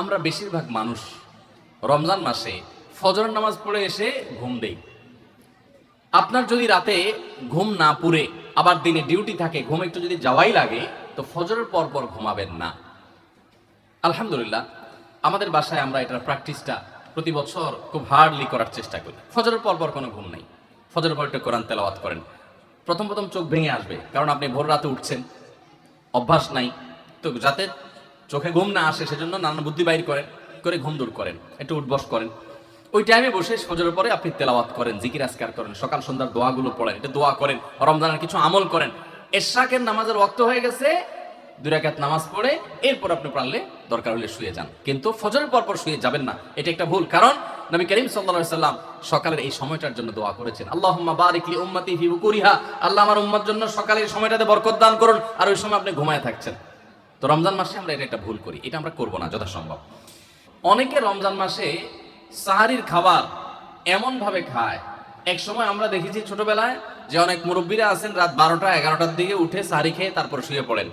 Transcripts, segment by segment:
আমরা বেশিরভাগ মানুষ রমজান মাসে ফজর নামাজ পড়ে এসে ঘুম দেই। আপনার যদি রাতে ঘুম না পুরে আবার দিনে ডিউটি থাকে, ঘুম একটু যদি যাওয়াই লাগে, তো ফজরের পর পর ঘুমাবেন না। আলহামদুলিল্লাহ, আমাদের বাসায় আমরা এটার প্র্যাকটিসটা প্রতি বছর খুব হার্ডলি করার চেষ্টা করি। ফজরের পর পর কোনো ঘুম নেই, ফজরের পর একটু কোরআন তেলাওয়াত করেন। প্রথম প্রথম চোখ ভেঙে আসবে, কারণ আপনি ভোর রাতে উঠছেন, অভ্যাস নাই। তো যাতে চোখে ঘুম না আসে সেজন্য নানান বুদ্ধি বাইর করেন, করে ঘুম দূর করেন, একটু উঠবস করেন। ওই টাইমে বসে ফজরের পরে আপনি তেলাওয়াত করেন, জিকির আজকার করেন, সকাল সন্ধ্যার দোয়াগুলো পড়েন, এটা দোয়া করেন, রমজানের কিছু আমল করেন। এশরাকের নামাজের ওয়াক্ত হয়ে গেছে, 2 রাকাত নামাজ পড়ে এরপর আপনি পারলে দরকার হলে শুয়ে যান, কিন্তু ফজরের পর পর শুয়ে যাবেন না। এটা একটা ভুল, কারণ নবী করিম সাল্লাল্লাহু আলাইহি সাল্লাম সকালের এই সময়টার জন্য দোয়া করেছেন, আল্লাহুম্মা বারিক লি উম্মতি ফি বুকুরিহা, আল্লাহ আমার উম্মত জন্য সকালের সময়টাতে বরকত দান করুন। আর ওই সময় আপনি ঘুমায় থাকছেন। তো রমজান মাসে আমরা এটা একটা ভুল করি, এটা আমরা করব না যথাসম্ভব। অনেকে রমজান মাসে সাহারির খাবার এমন ভাবে খায়, এক সময় আমরা দেখেছি ছোটবেলায় যে অনেক মুরব্বীরা আছেন রাত 12টা 11টার দিকে উঠে সাহারি খেয়ে তারপর শুয়ে পড়েন।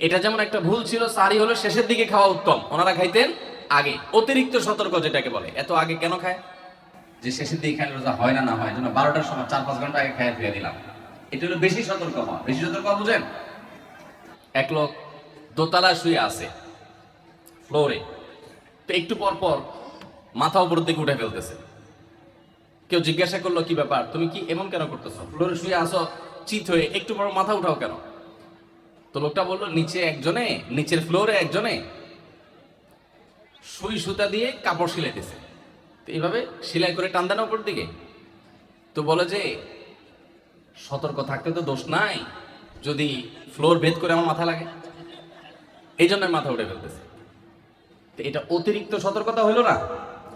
এটা যেমন একটা ভুল ছিল, সাহারি হলো শেষের দিকে খাওয়া উত্তম, ওনারা খাইতেন আগে। অতিরিক্ত সতর্ক যেটাকে বলে, এত আগে কেন খায়? যে শেষের দিকে খাইলে রোজা হয় না, না হয়, জন্য 12টার সময় 4-5 ঘন্টা আগে খাইয়ে ফিরে দিলাম। এটা হলো বেশি সতর্ক হওয়া। বেশি সতর্ক হওয়া বুঝেন? এক লোক দোতলায় শুয়ে আছে ফ্লোরে, তো একটু পর পর মাথা উপর দিকে উঠে ফেলতেছে। কেউ জিজ্ঞাসা করলো, কি ব্যাপার, তুমি কি এমন কেন করতেছো? ফ্লোরে শুয়ে আসো চিত হয়ে, একটু পর মাথা উঠাও কেন? তো লোকটা বললো, নিচের ফ্লোরে একজনে সুই সুতা দিয়ে কাপড় সিলাইতেছে, তো এইভাবে সেলাই করে টান দেন উপর দিকে। তো বলে যে সতর্ক থাকতে তো দোষ নাই, যদি ফ্লোর ভেদ করে আমার মাথা লাগে, এই জন্য মাথা উঠে ফেলতেছে। তো এটা অতিরিক্ত সতর্কতা হইল না?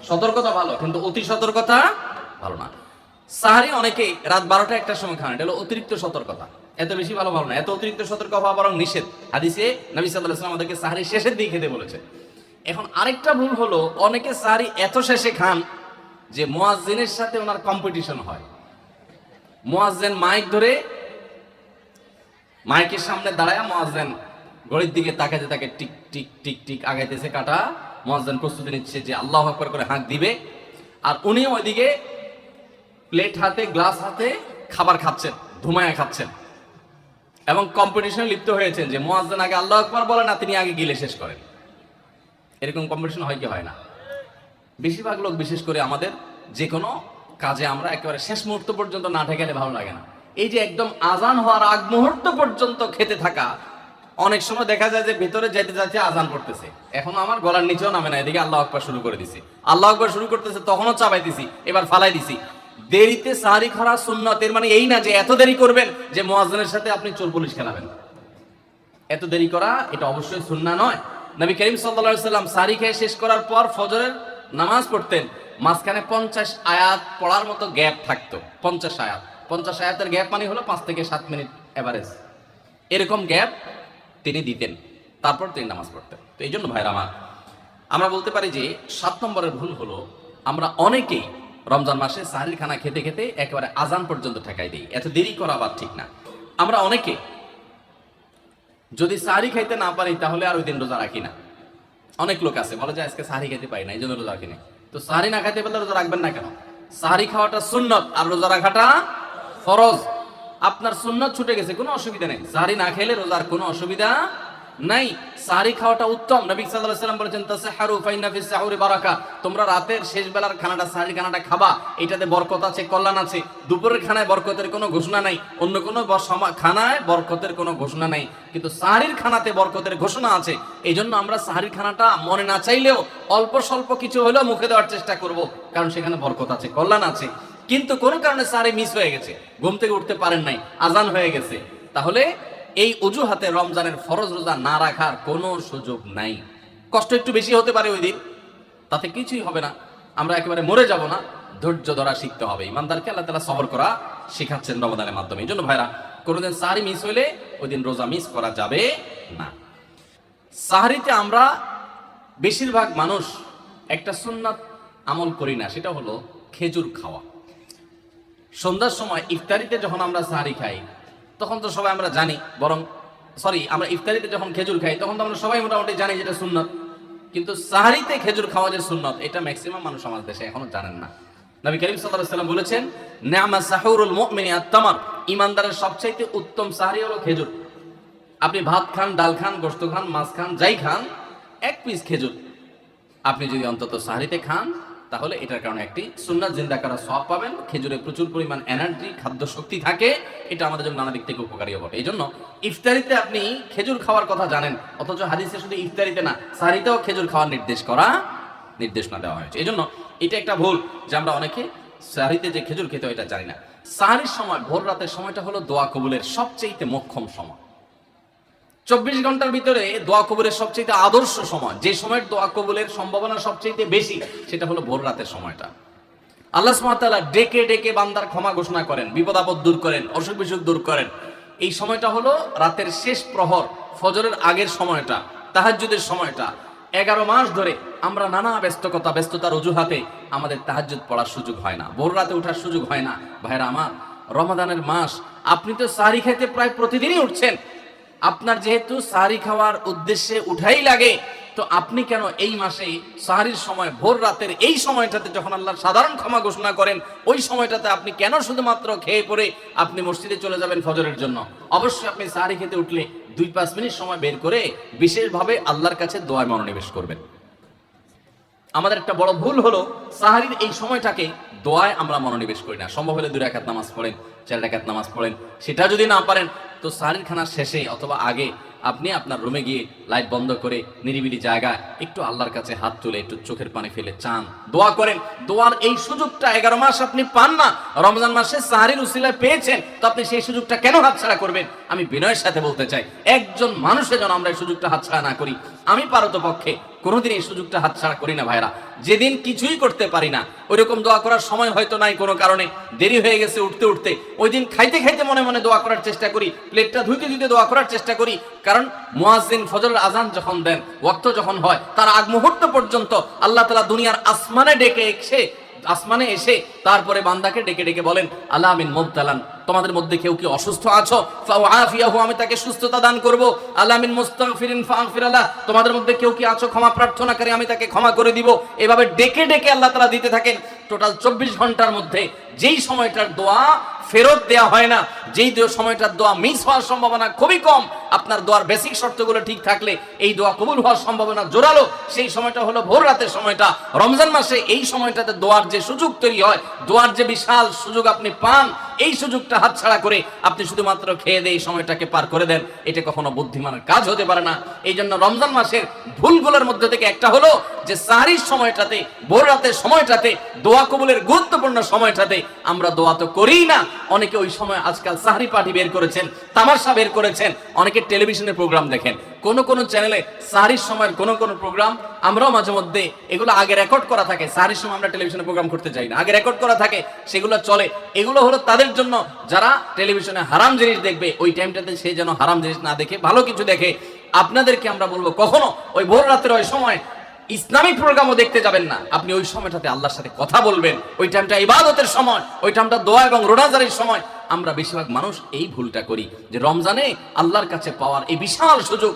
সতর্কতা ভালো, কিন্তু অতি সতর্কতা ভালো না। সাহারি অনেকেই রাত 12টা 1টার সময় খান, এটা হলো অতিরিক্ত সতর্কতা। এত বেশি ভালো না, এত অতিরিক্ত সতর্ক হওয়া বরং নিষেধ। হাদিসে নবী সাল্লাল্লাহু আলাইহি ওয়াসাল্লাম আমাদেরকে সাহারি শেষের দিকে খেতে বলেছে। এখন আরেকটা ভুল হলো, অনেকে সাহারি এত শেষে খান যে মুয়াজ্জিনের সাথে ওনার কম্পিটিশন হয়। মুয়াজ্জিন মাইক ধরে মাইকের সামনে দাঁড়ায়, মুয়াজ্জিন ঘড়ির দিকে তাকাতে তাকে টিক টিক টিক টিক আগাইতেছে কাটা। মুয়াজ্জিন প্রস্তুতি নিচ্ছে যে আল্লাহু আকবার করে হাঁক দিবে, আর উনি ওইদিকে প্লেট হাতে গ্লাস হাতে খাবার খাচ্ছেন, ধুমায়া খাচ্ছেন, এবং কম্পিটিশনে লিপ্ত হয়েছেন যে মুয়াজ্জিন আগে আল্লাহু আকবার বলে না, তিনি আগে গিলে শেষ করেন। এরকম কম্পিটিশন হয় কি হয় না? বেশিরভাগ লোক, বিশেষ করে আমাদের যে কোনো কাজে আমরা একেবারে শেষ মুহূর্ত পর্যন্ত না ঠেকালে ভালো লাগে না। এই যে একদম আজান হওয়ার আগ মুহূর্ত পর্যন্ত খেতে থাকা, অনেক সময় দেখা যায় যে ভেতরে যেতে যাচ্ছে আজান পড়তেছে, এখন আমার গলার নিচেও নামে না, এদিকে আল্লাহু আকবার শুরু করে দিছি, আল্লাহু আকবার শুরু করতেছে, তখনও চাবাই দিছি, এবার ফালাই দিছি। দেরিতে সাহারি খাওয়া সুন্নাত, এর মানে এই না যে এত দেরি করবেন যে মুয়াজ্জিনের সাথে আপনি চোর পুলিশ খেলাবেন। এত দেরি করা এটা অবশ্যই সুন্নাহ নয়। নবী করিম সাল্লাল্লাহু আলাইহি ওয়াসাল্লাম সাহারি খেয়ে শেষ করার পর ফজরের নামাজ পড়তেন, মাঝখানে 50 আয়াত পড়ার মতো গ্যাপ থাকতো। 50 আয়াতের গ্যাপ মানে হলো 5 থেকে 7 মিনিট এভারেজ, এরকম গ্যাপ তিনি দিতেন, তারপর তিনি নামাজ পড়তেন। তো এই জন্য ভাইরা আমার, আমরা বলতে পারি যে 7 নম্বরের ভুল হলো, আমরা অনেকেই রমজান মাসে সাহারির খানা খেতে খেতে একেবারে আজান পর্যন্ত ঠেকাই দিই। এত দেরি করা আবার ঠিক না। আমরা অনেকে যদি সাহারি খাইতে না পারি তাহলে আর ওই দিন রোজা রাখি না। অনেক লোক আছে বলে যে আজকে সাহারি খেতে পারি না, এই জন্য রোজা রাখি না। তো সাহারি না খাইতে পারলে রোজা রাখবেন না কেন? সাহারি খাওয়াটা সুন্নত আর রোজা রাখাটা ফরজ। আপনার সুন্নত ছুটে গেছে, কোনো অসুবিধা নেই, সাহারি না খেলে রোজার কোনো অসুবিধা নাই। সাহারি খাওয়াটা উত্তম। নবী সাল্লাল্লাহু আলাইহি ওয়াসাল্লাম বলেছেন, তাসাহারু ফাইন্না ফিস সাহুরি বারাকা, তোমরা রাতের শেষ বেলার খানাটা, সাহারি খানাটা খাবা, এটাতে বরকত আছে, কল্যাণ আছে। দুপুরের খানায় বরকতের কোনো ঘোষণা নাই, অন্য কোনো খানায় বরকতের কোনো ঘোষণা নাই, কিন্তু সাহারির খানাতে বরকতের ঘোষণা আছে। এই জন্য আমরা সাহারির খানাটা মনে না চাইলেও অল্প স্বল্প কিছু হলেও মুখে দেওয়ার চেষ্টা করব, কারণ সেখানে বরকত আছে, কল্যাণ আছে। কিন্তু কোনো কারণে সাহারি মিস হয়ে গেছে, ঘুম থেকে উঠতে পারেন নাই, আজান হয়ে গেছে, তাহলে এই অজুহাতে রমজানের ফরজ রোজা না রাখার কোনো সুযোগ নাই। কষ্ট একটু বেশি হতে পারে ওই দিন, তাতে কিছুই হবে না, আমরা একেবারে মরে যাব না। ধৈর্য ধরা শিখতে হবে। ইমানদারকে আল্লাহ তাআলা সবর করা শেখাচ্ছেন রমজানের মাধ্যমে। এই জন্য ভাইরা, কোনোদিন সাহারি মিস হইলে ওই দিন রোজা মিস করা যাবে না। সাহারিতে আমরা বেশিরভাগ মানুষ একটা সুন্নাত আমল করি না, সেটা হলো খেজুর খাওয়া। সন্ধ্যার সময় ইফতারিতে যখন আমরা সাহারি খাই, তখন তো সবাই আমরা জানি, আমরা ইফতারিতে যখন খেজুর খাই তখন তো আমরা সবাই মোটামুটি জানি যেটা সুন্নাত। কিন্তু সাহারিতে খেজুর খাওয়া যে সুন্নত, এটা ম্যাক্সিমাম মানুষ আমাদের দেশে এখনো জানেন না। নবী করিম সাল্লাল্লাহু আলাইহি ওয়াসাল্লাম বলেছেন, নি'মা সাহুরুল মুমিনি আত-তামার, ঈমানদারের সবচাইতে উত্তম সাহরি হলো খেজুর। আপনি ভাত খান, ডাল খান, গোশত খান, মাছ খান, যাই খান, এক পিস খেজুর আপনি যদি অন্তত সাহরিতে খান, তাহলে এটার কারণে একটি সুন্নাত জিন্দা করার সওয়াব পাবেন। খেজুরে প্রচুর পরিমাণ এনার্জি, খাদ্য শক্তি থাকে, এটা আমাদের জন্য নানা দিক থেকে উপকারীও বটে। এই জন্য ইফতারিতে আপনি খেজুর খাওয়ার কথা জানেন, অথচ হাদিসে শুধু ইফতারিতে না, সাহরিতেও খেজুর খাওয়ার নির্দেশনা দেওয়া হয়েছে। এই জন্য এটা একটা ভুল যে আমরা অনেকে সাহরিতে যে খেজুর খেতে হয় এটা জানি না। সাহরির সময়, ভোর রাতের সময়টা হলো দোয়া কবুলের সবচেয়ে মোক্ষম সময়। 24 ঘন্টার ভিতরে দোয়া কবুলের সবচেয়ে আদর্শ সময়, যে সময়ের দোয়া কবুলের সম্ভাবনা সবচেয়ে বেশি, সেটা হলো ভোর রাতের সময়টা। আল্লাহ সুবহানাহু ওয়া তাআলা ডেকে ডেকে বান্দার ক্ষমা ঘোষণা করেন, বিপদ আপদ দূর করেন, অসুখ বিসুখ দূর করেন। এই সময়টা হলো রাতের শেষ প্রহর, ফজরের আগের সময়টা, তাহাজ্জুদের সময়টা। 11 মাস ধরে আমরা নানা ব্যস্ততার অজুহাতে আমাদের তাহাজ্জুদ পড়ার সুযোগ হয় না, ভোর রাতে ওঠার সুযোগ হয় না। ভাইরা আমার, রমাদানের মাস, আপনি তো সাহরি খেতে প্রায় প্রতিদিনই উঠছেন। আপনার যেহেতু সাহরি খাওয়ার উদ্দেশ্যে উঠাই লাগে, তো আপনি কেন এই মাসে সাহরির সময়, ভোর রাতের এই সময়টাতে যখন আল্লাহ সাধারণ ক্ষমা ঘোষণা করেন, ওই সময়টাতে আপনি কেন শুধুমাত্র খেয়ে পরে আপনি মসজিদে চলে যাবেন ফজরের জন্য? অবশ্যই আপনি সাহরি খেতে উঠলে 2-5 মিনিট সময় বের করে বিশেষভাবে আল্লাহর কাছে দোয়ায় মনোনিবেশ করবেন। আমাদের একটা বড় ভুল হলো সাহরির এই সময়টাকে দোয়ায় আমরা মনোনিবেশ করি না। সম্ভব হলে 2 রাকাত নামাজ পড়েন, 4 রাকাত নামাজ পড়েন। সেটা যদি না পারেন, তো সাহরির খানার শেষে অথবা আগে আপনি আপনার রুমে গিয়ে লাইট বন্ধ করে নিরিবিলি জায়গায় একটু আল্লাহর কাছে হাত তুলে একটু চোখের পানি ফেলে চান, দোয়া করেন। দোয়ার এই সুযোগটা 11 মাস আপনি পান না, রমজান মাসে সাহরির উসিলায় পেয়েছেন, তো আপনি সেই সুযোগটা কেন হাতছাড়া করবেন? আমি বিনয়ের সাথে বলতে চাই, একজন মানুষের জন্য আমরা এই সুযোগটা হাতছাড়া না করি। আমি পারতপক্ষে কোনোদিন এই সুযোগটা হাতছাড়া করি না ভাইরা। যেদিন কিছুই করতে পারি না, ওইরকম দোয়া করার সময় হয়তো নাই, কোনো কারণে দেরি হয়ে গেছে উঠতে উঠতে, ওই দিন খাইতে খাইতে মনে মনে দোয়া করার চেষ্টা করি, প্লেটটা ধুইতে ধুইতে দোয়া করার চেষ্টা করি। কারণ মুয়াজ্জিন ফজরের আজান যখন দেন, ওয়াক্ত যখন হয়, তার আগ মুহূর্ত পর্যন্ত আল্লাহ তাআলা দুনিয়ার আসমানে এসে তারপরে বান্দাকে ডেকে ডেকে বলেন, আল্লাহ মিন মুবতালান, তোমাদের মধ্যে কেউ কি অসুস্থ আছো, ফাআফিয়াহু, আমি তাকে সুস্থতা দান করব। আল্লাহ মিন মুস্তাগফিরিন ফাগফির লাহ, তোমাদের মধ্যে কেউ কি আছো ক্ষমা প্রার্থনাকারী, আমি তাকে ক্ষমা করে দিব। এভাবে ডেকে ডেকে আল্লাহ তাআলা দিতে থাকেন। টোটাল 24 ঘন্টার মধ্যে যেই সময়টার দোয়া ফেরত দেয়া হয় না, যেই সময়টার দোয়া মিস হওয়ার সম্ভাবনা খুবই কম, আপনার দোয়ার বেসিক শর্তগুলো ঠিক থাকলে এই দোয়া কবুল হওয়ার সম্ভাবনা জোরালো, সেই সময়টা হলো ভোর রাতের সময়টা। রমজান মাসে এই সময়টাতে দোয়ার যে সুযোগ তৈরি হয়, দোয়ার যে বিশাল সুযোগ আপনি পান, এই সুযোগটা হাতছাড়া করে আপনি শুধুমাত্র খেয়ে দিয়ে এই সময়টাকে পার করে দেন, এটা কখনো বুদ্ধিমানের কাজ হতে পারে না। এই জন্য রমজান মাসের ভুলগুলোর মধ্যে থেকে একটা হলো যে সাহরির সময়টাতে, ভোর রাতের সময়টাতে, দোয়া কবুলের গুরুত্বপূর্ণ সময়টাতে আমরা দোয়া তো করিই না। অনেকে ওই সময় আজকাল সাহরি পার্টি বের করেছেন, তামাশা বের করেছেন, অনেকে টেলিভিশনের প্রোগ্রাম দেখেন। কোন চ্যানেলে সাহরির সময়ের কোন প্রোগ্রাম আমরাও মাঝে মধ্যে, এগুলো আগে রেকর্ড করা থাকে। সাহরির সময় আমরা টেলিভিশনে প্রোগ্রাম করতে যাই না, আগে রেকর্ড করা থাকে, সেগুলো চলে। এগুলো হলো তাদের জন্য যারা টেলিভিশনে হারাম জিনিস দেখবে, ওই টাইমটাতে সে যেন হারাম জিনিস না দেখে ভালো কিছু দেখে। আপনাদেরকে আমরা বলবো, কখনো ওই ভোর রাতের ওই সময় ইসলামিক প্রোগ্রামও দেখতে যাবেন না। আপনি ওই সময়টাতে আল্লাহর সাথে কথা বলবেন, ওই টাইমটা ইবাদতের সময়, ওই টাইমটা দোয়া এবং রোজাদারির সময়। আমরা বেশিরভাগ মানুষ এই ভুলটা করি যে রমজানে আল্লাহর কাছে পাওয়ার এই বিশাল সুযোগ